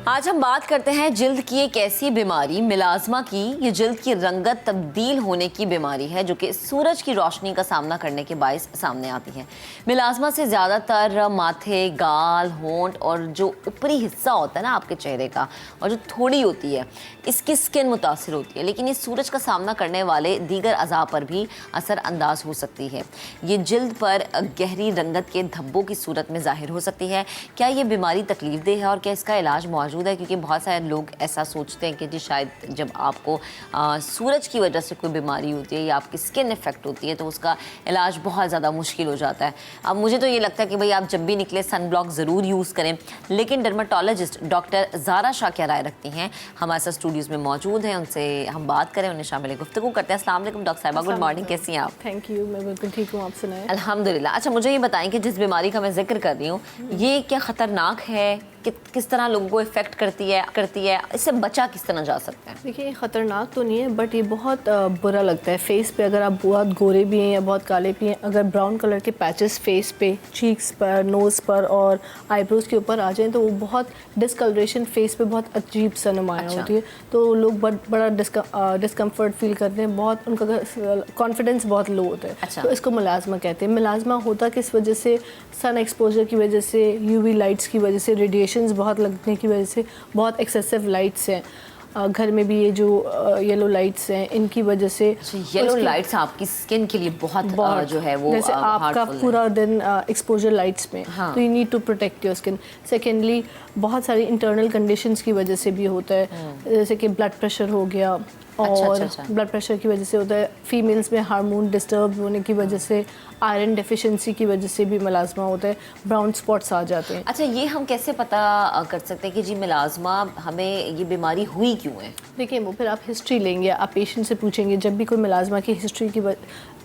आज हम बात करते हैं जिल्द की एक ऐसी बीमारी मिलाज़मा की। ये जिल्द की रंगत तब्दील होने की बीमारी है जो कि सूरज की रोशनी का सामना करने के बायस सामने आती है। मिलाज़मा से ज़्यादातर माथे, गाल, होंठ और जो ऊपरी हिस्सा होता है ना आपके चेहरे का और जो थोड़ी होती है इसकी स्किन मुतासिर होती है, लेकिन ये सूरज का सामना करने वाले दीगर अज़ा पर भी असर अंदाज हो सकती है। ये जिल्द पर गहरी रंगत के धब्बों की सूरत में ज़ाहिर हो सकती है। क्या ये बीमारी तकलीफदेह है और क्या इसका इलाज मौजूद है? क्योंकि बहुत सारे लोग ऐसा सोचते हैं कि जी शायद जब आपको सूरज की वजह से कोई बीमारी होती है या आपकी स्किन इफेक्ट होती है तो उसका इलाज बहुत ज़्यादा मुश्किल हो जाता है। अब मुझे तो ये लगता है कि भाई आप जब भी निकले सन ब्लॉक ज़रूर यूज़ करें, लेकिन डर्माटोलॉजिस्ट डॉक्टर ज़ारा शाह क्या राय रखती हैं हमारे साथ स्टूडियोज़ में मौजूद हैं, उनसे हम बात करें, उन्हें शामिल गुफ्तगू करते हैं। अस्सलाम वालेकुम डॉक्टर साहिबा, गुड मॉर्निंग, कैसी हैं आप? थैंक यू, मैं बिल्कुल ठीक हूँ, आप सुनाएं। अल्हम्दुलिल्लाह। अच्छा, मुझे ये बताएं कि जिस बीमारी का मैं जिक्र कर रही हूँ ये क्या ख़तरनाक है, किस तरह लोगों को इफेक्ट करती है, इससे बचा किस तरह जा सकता है? देखिए, ये ख़तरनाक तो नहीं है बट ये बहुत बुरा लगता है फेस पे। अगर आप बहुत गोरे भी हैं या बहुत काले भी हैं, अगर ब्राउन कलर के पैचेस फेस पे, चीक्स पर, नोज़ पर और आईब्रोज के ऊपर आ जाएं तो वो बहुत डिस्कलरेशन फेस पे बहुत अजीब सा नुमायाँ होती है। तो लोग बड़ा डिस्कम्फर्ट फील करते हैं, बहुत उनका कॉन्फिडेंस बहुत लो होता है। तो इसको मिलाज़मा कहते हैं। मिलाज़मा होता किस वजह से? सन एक्सपोजर की वजह से, यूवी लाइट्स की वजह से, रेडिएशंस बहुत लगने की वजह से, बहुत एक्सेसिव लाइट्स हैं घर में भी, ये जो येलो लाइट्स हैं इनकी वजह से। येलो लाइट्स आपकी स्किन के लिए बहुत जो है वो जैसे आपका पूरा दिन एक्सपोजर लाइट्स में, तो you need to protect your skin. Secondly, बहुत सारी इंटरनल कंडीशंस की वजह से भी होता है, जैसे कि ब्लड प्रेशर हो गया और ब्लड प्रेशर की वजह से होता है। फीमेल्स में हार्मोन डिस्टर्ब होने की वजह से, आयरन डेफिशिएंसी की वजह से भी मिलाज़मा होता है, ब्राउन स्पॉट्स आ जाते हैं। अच्छा, ये हम कैसे पता कर सकते हैं कि जी मिलाज़मा हमें ये बीमारी हुई क्यों है? देखिए, वो फिर आप हिस्ट्री लेंगे, आप पेशेंट से पूछेंगे। जब भी कोई मिलाज़मा की हिस्ट्री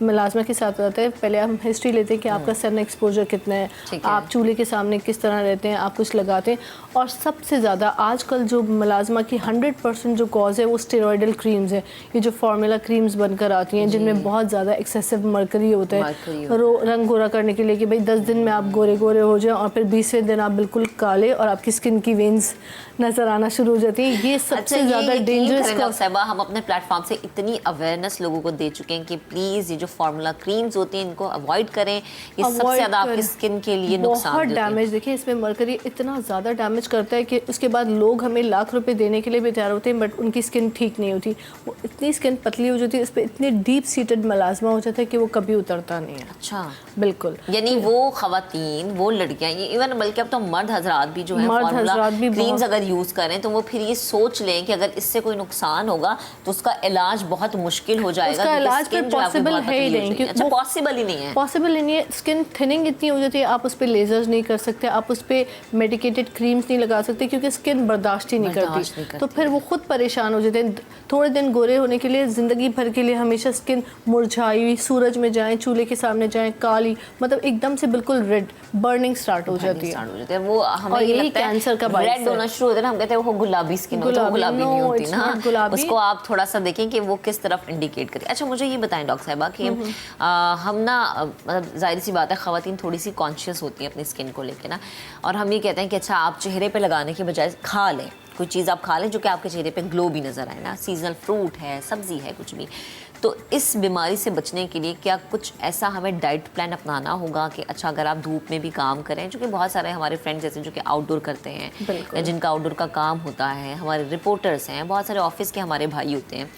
मिलाज़मा के साथ आता है, पहले हम हिस्ट्री लेते हैं कि आपका सन एक्सपोजर कितना है, आप चूल्हे के सामने किस तरह रहते हैं, आप कुछ लगाते हैं। और सबसे ज़्यादा आजकल जो मिलाज़मा की 100% जो कॉज है वो स्टेरॉयडल क्रीम्स है। ये जो फार्मूला क्रीम्स बनकर आती हैं जिनमें बहुत ज़्यादा एक्सेसिव मरकरी होता है रंग गोरा करने के लिए, कि भाई 10 दिन में आप गोरे गोरे हो जाएं और फिर 20वें दिन आप बिल्कुल काले और आपकी स्किन की वेन्स नज़र आना शुरू हो जाती है। ये सबसे ज़्यादा डेंजरस। हम अपने प्लेटफॉर्म से इतनी अवेयरनेस लोगों को दे चुके हैं कि प्लीज़ ये जो फार्मूला क्रीम्स होती हैं इनको अवॉइड करें, ये सबसे ज़्यादा आपकी स्किन के लिए नुकसान बहुत डैमेज। देखिए, इसमें मरकरी इतना ज़्यादा डैमेज करता है कि उसके बाद लोग हमें लाख रुपए देने के लिए भी तैयार होते हैं बट उनकी स्किन ठीक नहीं होती। वो इतनी स्किन पतली हो जाती है, इस पर इतनी डीप सीटेड मिलाज़मा हो जाता है कि वो कभी उतरता नहीं है। अच्छा, बिल्कुल। यानी वो खवातीन, वो लड़कियां, इवन बल्कि अब तो मर्द हजरात भी जो है फार्मूला क्रीम्स अगर यूज़ करें तो वो फिर ये सोच लें कि अगर इससे कोई नुकसान होगा तो उसका इलाज बहुत मुश्किल हो जाएगा। उसका इलाज फिर पॉसिबल है ही नहीं। अच्छा, पॉसिबल ही नहीं है। पॉसिबल ही नहीं है। स्किन थिनिंग इतनी हो जाती है, आप उस पर लेजर्स नहीं कर सकते, आप उस पर मेडिकेटेड क्रीम्स नहीं लगा सकते क्योंकि स्किन बर्दाश्त ही नहीं करती। तो फिर वो खुद परेशान हो जाते हैं। थोड़े दिन गोरे होने के लिए, ज़िंदगी भर के लिए हमेशा स्किन मुरझाई हुई, सूरज में जाएं, चूल्हे के सामने जाएं, काली, मतलब एकदम से बिल्कुल रेड बर्निंग स्टार्ट हो जाती है। वो हमें ये लगता है कैंसर का रेड होना शुरू होता है ना, हम कहते हैं वो गुलाबी स्किन होती है, गुलाबी नहीं होती ना। उसको आप थोड़ा सा देखें कि वो किस तरफ इंडिकेट करे। अच्छा, मुझे ये बताएं डॉक्टर साहिबा कि हम ना, मतलब जाहिर सी बात है ख़वातीन थोड़ी सी कॉन्शियस होती हैं अपनी स्किन को लेके ना, और हम ये कहते हैं कि अच्छा आप चेहरे पे लगाने के बजाय खा लें, कोई चीज़ आप खा लें जो कि आपके चेहरे पे ग्लो भी नज़र आए ना, सीजनल फ्रूट है, सब्ज़ी है, कुछ भी। तो इस बीमारी से बचने के लिए क्या कुछ ऐसा हमें डाइट प्लान अपनाना होगा कि अच्छा अगर आप धूप में भी काम करें, जो कि बहुत सारे हमारे फ्रेंड्स ऐसे जो कि आउटडोर करते हैं, जिनका आउटडोर का काम होता है, हमारे रिपोर्टर्स हैं, बहुत सारे ऑफिस के हमारे भाई होते हैं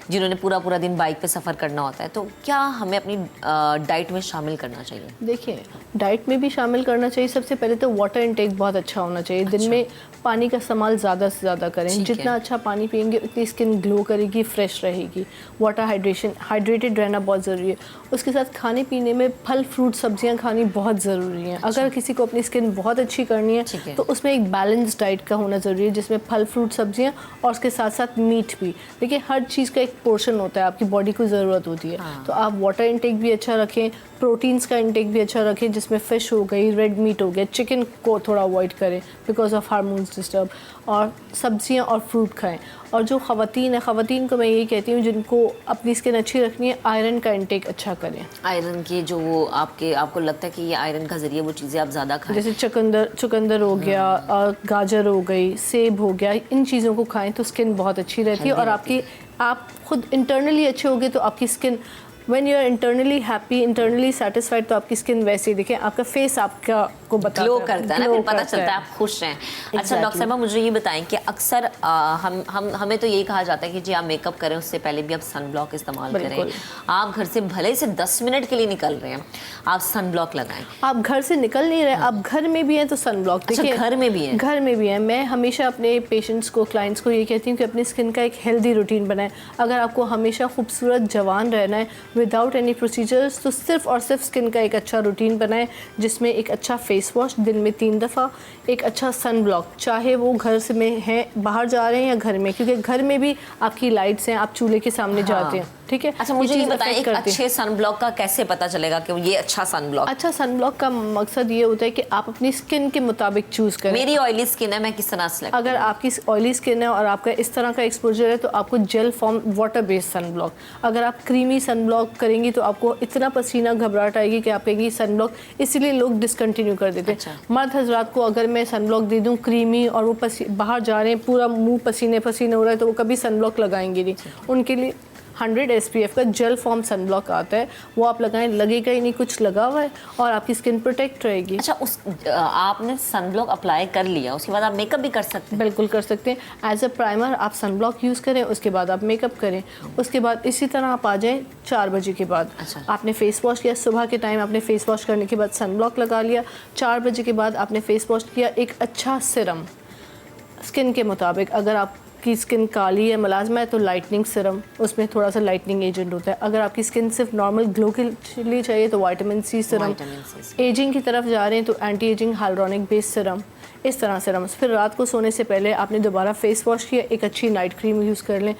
जिन्होंने पूरा दिन बाइक पे सफ़र करना होता है, तो क्या हमें अपनी डाइट में शामिल करना चाहिए? देखिए, डाइट में भी शामिल करना चाहिए। सबसे पहले तो वाटर इनटेक बहुत अच्छा होना चाहिए। दिन में पानी का इस्तेमाल ज़्यादा से ज़्यादा करें। जितना अच्छा पानी पियेंगे उतनी स्किन ग्लो करेगी, फ्रेश रहेगी। वाटर हाइड्रेटेड रहना बहुत ज़रूरी है। उसके साथ खाने पीने में फल, फ्रूट, सब्जियां खानी बहुत ज़रूरी हैं। अगर किसी को अपनी स्किन बहुत अच्छी करनी है तो उसमें एक बैलेंस डाइट का होना ज़रूरी है, जिसमें फल, फ्रूट, सब्जियाँ और उसके साथ साथ मीट भी। देखिए, हर चीज़ का एक पोर्शन होता है, आपकी बॉडी को ज़रूरत होती है। तो आप वाटर इंटेक भी अच्छा रखें, प्रोटीन्स का इंटेक भी अच्छा रखें, जिसमें फ़िश हो गई, रेड मीट हो गया, चिकन को थोड़ा अवॉइड करें बिकॉज ऑफ हार्मोन्स डिस्टर्ब, और सब्जियां और फ्रूट खाएं। और जो ख़वातीन है, ख़वातीन को मैं यही कहती हूँ जिनको अपनी स्किन अच्छी रखनी है, आयरन का इंटेक अच्छा करें। आयरन के जो वो आपको लगता है कि ये आयरन का ज़रिए वो चीज़ें आप ज़्यादा खाएं, जैसे चुकंदर हो गया, गाजर हो गई, सेब हो गया, इन चीज़ों को खाएं तो स्किन बहुत अच्छी रहती है। और आप खुद इंटरनली अच्छे होगे तो आपकी skin, when you are internally happy, internally satisfied, तो आपकी स्किन वैसे ही दिखे, आपका फेस आपका को बताता है, ग्लो करता है ना, फिर पता चलता है आप खुश हैं। अच्छा डॉक्टर साहबा, मुझे ये बताएं कि अक्सर हमें तो यही कहा जाता है कि जी आप मेकअप करें उससे पहले भी आप सन ब्लॉक इस्तेमाल करें। आप घर से भले से 10 मिनट के लिए निकल रहे हैं, आप सन ब्लॉक लगाएं। आप घर से निकल नहीं रहे, आप घर में भी हैं तो सन ब्लॉक। अच्छा, घर में भी है? घर में भी है। मैं हमेशा अपने पेशेंट्स को, क्लाइंट्स को ये कहती हूँ कि अपनी स्किन का एक हेल्दी रूटीन बनाएं। अगर आपको हमेशा खूबसूरत जवान रहना है विदाउट एनी प्रोसीजर्स, तो सिर्फ और सिर्फ स्किन का एक अच्छा रूटीन बनाएं, जिसमें एक अच्छा फेस वॉश दिन में 3 दफ़ा, एक अच्छा सन ब्लॉक, चाहे वो घर से में है, बाहर जा रहे हैं या घर में, क्योंकि घर में भी आपकी लाइट्स हैं, आप चूल्हे के सामने जाते हैं, ठीक है। अच्छा, मुझे ये बताएं एक अच्छे सन ब्लॉक का कैसे पता चलेगा कि ये अच्छा सन ब्लॉक? अच्छा सन ब्लॉक का मकसद ये होता है कि आप अपनी स्किन के मुताबिक चूज करें। मेरी ऑयली स्किन है, मैं किस तरह सेलेक्ट? अगर आपकी ऑयली स्किन है और आपका इस तरह का एक्सपोजर है तो आपको gel form water based sun block. अगर आप क्रीमी सन ब्लॉक करेंगी तो आपको इतना पसीना घबराहट आएगी कि आप कहेंगी सन ब्लॉक, इसीलिए लोग डिसकंटिन्यू कर देते हैं। अच्छा। मर्द हजरात को अगर मैं सन ब्लॉक दे दूं क्रीमी और वो बाहर जा रहे हैं, पूरा मुंह पसीने पसीने हो रहा है, तो वो कभी सन ब्लॉक लगाएंगे नहीं। उनके लिए 100 SPF का जेल फॉर्म सन ब्लॉक आता है, वो आप लगाएं, लगेगा ही नहीं कुछ लगा हुआ है, और आपकी स्किन प्रोटेक्ट रहेगी। अच्छा, आपने सन ब्लॉक अप्लाई कर लिया, उसके बाद आप मेकअप भी कर सकते हैं? बिल्कुल कर सकते हैं। एज अ प्राइमर आप सन ब्लॉक यूज़ करें, उसके बाद आप मेकअप करें। उसके बाद इसी तरह आप आ जाएं 4 बजे के बाद। अच्छा। आपने फेस वॉश किया, सुबह के टाइम आपने फेस वॉश करने के बाद सन ब्लॉक लगा लिया, 4 बजे के बाद आपने फेस वॉश किया, एक अच्छा सिरम स्किन के मुताबिक। अगर आपकी स्किन काली है, मलाजमा है, तो लाइटनिंग सिरम, उसमें थोड़ा सा लाइटनिंग एजेंट होता है। अगर आपकी स्किन सिर्फ नॉर्मल ग्लो के लिए चाहिए तो विटामिन सी सिरम। एजिंग की तरफ जा रहे हैं तो anti ageing hyaluronic based Siram, इस तरह सिरम। फिर रात को सोने से पहले आपने दोबारा फेस वॉश किया, एक अच्छी नाइट क्रीम यूज़ कर लें।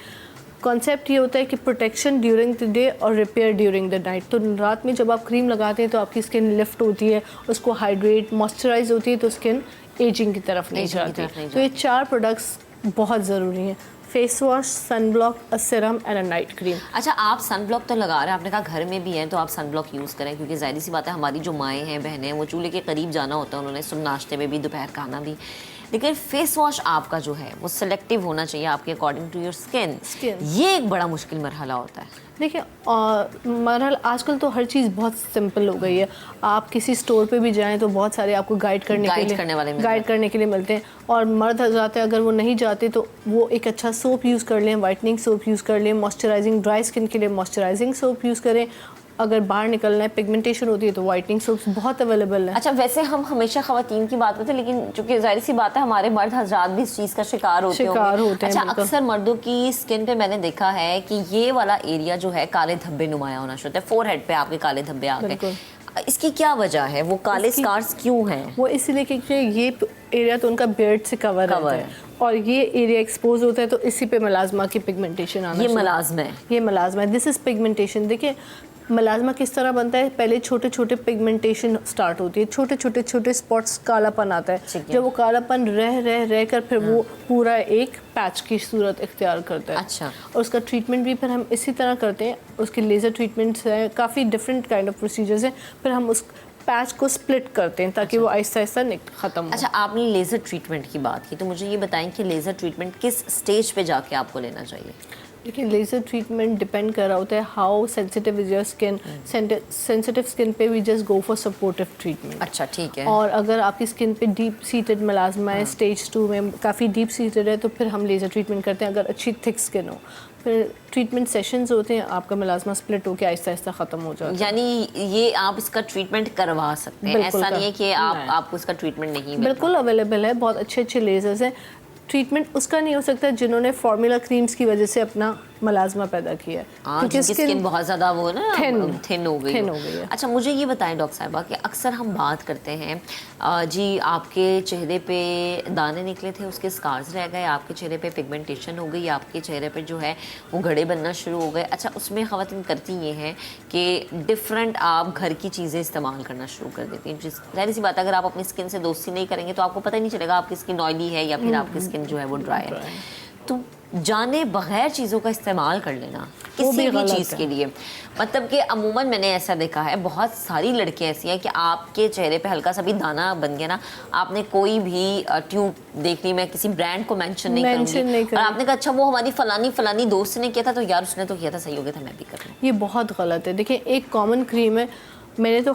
कॉन्सेप्ट ये होता है कि प्रोटेक्शन ड्यूरिंग द डे और रिपेयर ड्यूरिंग द नाइट। तो रात में जब आप क्रीम लगाते हैं तो आपकी स्किन लिफ्ट होती है, उसको हाइड्रेट मॉइस्चराइज होती है, तो स्किन एजिंग की तरफ नहीं जाती। तो ये 4 प्रोडक्ट्स बहुत ज़रूरी हैं: face wash, sun block, a serum and a night cream. अच्छा, आप सन ब्लॉक तो लगा रहे हैं, आपने कहा घर में भी हैं, तो आप सन ब्लॉक यूज़ करें, क्योंकि जाहिर सी बात है हमारी जो माएँ हैं, बहनें हैं, वो चूल्हे के करीब जाना होता है, उन्होंने सुबह नाश्ते में भी, दोपहर खाना भी। लेकिन फेस वॉश आपका जो है वो सिलेक्टिव होना चाहिए आपके अकॉर्डिंग टू योर स्किन। ये एक बड़ा मुश्किल मरहला होता है। देखिए, मरहल आजकल तो हर चीज़ बहुत सिंपल हो गई है। आप किसी स्टोर पे भी जाएं तो बहुत सारे आपको गाइड करने के लिए मिलते हैं। और मर्द हज़रात अगर वो नहीं जाते तो वो एक अच्छा सोप यूज़ कर लें, वाइटनिंग सोप यूज़ कर लें, मॉइस्चराइजिंग ड्राई स्किन के लिए मॉइस्चराइजिंग सोप यूज़ करें। अगर बाहर निकलना है, पिगमेंटेशन होती है, तो वाइटनिंग सोप्स बहुत अवेलेबल है। अच्छा, वैसे हम हमेशा ख़वातीन की बात करते हैं, लेकिन चूंकि जाहिर सी बात है हमारे मर्द हजरात भी इस चीज़ का शिकार होते हैं। अच्छा, अक्सर मर्दों की स्किन पे मैंने देखा है कि ये वाला एरिया जो है काले धब्बे नुमाया होना शुरू होता है, फोरहेड पे आपके काले धब्बे आ गए। इसकी क्या वजह है? वो काले स्कार्स क्यों हैं? वो इसलिए क्योंकि ये एरिया तो उनका बियर्ड से कवर है और ये एरिया एक्सपोज होता है, तो इसी पे मलाजमा की पिगमेंटेशन आना। ये मलाजमा है, दिस इज पिगमेंटेशन। देखिए, मलाजमा किस तरह बनता है? पहले छोटे छोटे पिगमेंटेशन स्टार्ट होती है, छोटे स्पॉट्स, कालापन आता है। जब वो कालापन रह कर फिर वो पूरा एक पैच की सूरत इख्तियार करता है। अच्छा। और उसका ट्रीटमेंट भी फिर हम इसी तरह करते हैं। उसके लेज़र ट्रीटमेंट्स हैं, काफ़ी डिफरेंट काइंड ऑफ प्रोसीजर्स हैं। फिर हम उस पैच को स्प्लिट करते हैं ताकि वो आहिस्ता आहिस्ता ख़त्म हो। अच्छा, आपने लेज़र ट्रीटमेंट की बात की, तो मुझे ये बताएं कि लेज़र ट्रीटमेंट किस स्टेज पे जाके आपको लेना चाहिए? देखिए, लेज़र ट्रीटमेंट डिपेंड कर रहा होता है how sensitive is your skin. Sensitive skin पे we just go for supportive treatment. अच्छा, ठीक है। और अगर आपकी स्किन पे डीप सीटेड मलाजमा है, स्टेज 2 में काफ़ी डीप सीटेड है, तो फिर हम लेज़र ट्रीटमेंट करते हैं। अगर अच्छी थिक स्किन हो, फिर ट्रीटमेंट सेशंस होते हैं, आपका मलाजमा स्प्लिट होकर आहिस्ता आहिस्ता ख़त्म हो जाता है। यानी ये आप इसका ट्रीटमेंट करवा सकते हैं, ऐसा नहीं है कि आपको इसका ट्रीटमेंट नहीं मिलता। बिल्कुल अवेलेबल है, बहुत अच्छे लेज़र्स हैं। ट्रीटमेंट उसका नहीं हो सकता जिन्होंने फार्मूला क्रीम्स की वजह से अपना मलाजमा पैदा किया है, क्योंकि स्किन बहुत ज़्यादा वो ना थिन हो गई है। अच्छा, मुझे ये बताएं डॉक्टर साहिबा कि अक्सर हम बात करते हैं जी आपके चेहरे पे दाने निकले थे, उसके स्कार्स रह गए, आपके चेहरे पे पिगमेंटेशन हो गई, आपके चेहरे पे जो है वो घड़े बनना शुरू हो गए। अच्छा, उसमें ख़वातीन करती ये हैं कि डिफरेंट आप घर की चीज़ें इस्तेमाल करना शुरू कर देती हैं। जाहिर सी बात है, अगर आप अपनी स्किन से दोस्ती नहीं करेंगे तो आपको पता ही नहीं चलेगा आपकी स्किन ऑयली है या फिर आपकी स्किन जो है वो ड्राई है। तो जाने बगैर चीज़ों का इस्तेमाल कर लेना किसी भी चीज़ के लिए, मतलब कि अमूमन मैंने ऐसा देखा है, बहुत सारी लड़कियां ऐसी हैं कि आपके चेहरे पे हल्का सा भी दाना बन गया ना, आपने कोई भी ट्यूब देख ली, मैं किसी ब्रांड को मेंशन नहीं करूंगी, और आपने कहा अच्छा वो हमारी फलानी दोस्त ने किया था, तो यार उसने तो किया था, सही हो गया था, मैं भी कर लूँ। ये बहुत गलत है। देखिए, एक कॉमन क्रीम है, मैंने तो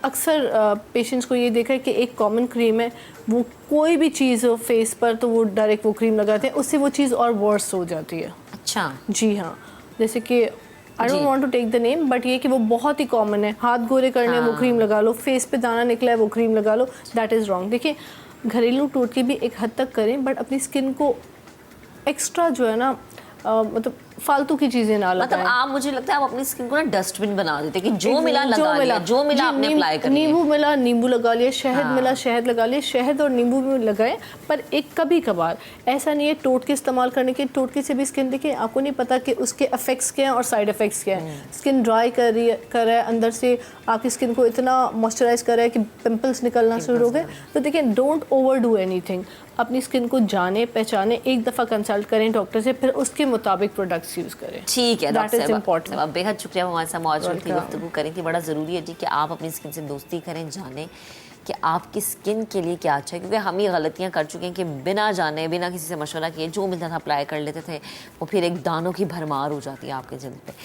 अक्सर पेशेंट्स को ये देखा है कि एक कॉमन क्रीम है, वो कोई भी चीज़ हो फेस पर तो वो डायरेक्ट वो क्रीम लगाते हैं, उससे वो चीज़ और वर्स हो जाती है। अच्छा, जी हाँ, जैसे कि I don't want to take the name, but ये कि वो बहुत ही कॉमन है, हाथ गोरे करने वो क्रीम लगा लो, फेस पे दाना निकला है वो क्रीम लगा लो, दैट इज़ रॉन्ग। देखिए, घरेलू टोटके भी एक हद तक करें, बट अपनी स्किन को एक्स्ट्रा जो है ना मतलब फालतू की चीजें ना लगाएं। मतलब आप, मुझे लगता है आप अपनी स्किन को ना डस्टबिन बना देते कि जो मिला लगा लिया, जो मिला आपने अप्लाई कर लिया। नींबू मिला नींबू लगा लिया, शहद मिला शहद लगा लिया, शहद और नींबू भी लगाएं, पर एक कभी कभार। ऐसा नहीं है टोटके इस्तेमाल करने के, टोटके से भी स्किन, देखिए आपको नहीं पता कि उसके इफेक्ट्स क्या हैं और साइड इफेक्ट्स क्या हैं। स्किन ड्राई कर रहा है अंदर से, आपकी स्किन को इतना मॉइस्चराइज कर रहा है कि पिंपल्स निकलना शुरू हो गए। तो देखिए, डोंट ओवर डू एनीथिंग, अपनी स्किन को जाने पहचाने, एक दफ़ा कंसल्ट करें डॉक्टर से, फिर उसके मुताबिक प्रोडक्ट्स यूज़ करें। ठीक है दैट इज इम्पोर्टेंट। बेहद शुक्रिया, हमारे साथ मौजूद थी, गुफ्तगू करी थी। बड़ा ज़रूरी है जी कि आप अपनी स्किन से दोस्ती करें, जानें कि आपकी स्किन के लिए क्या अच्छा है, क्योंकि हम ये गलतियां कर चुके हैं कि बिना जाने, बिना किसी से मशवरा किए जो मिलता था अप्लाई कर लेते थे, वो फिर एक दानों की भरमार हो जाती है आपके जल्द पे।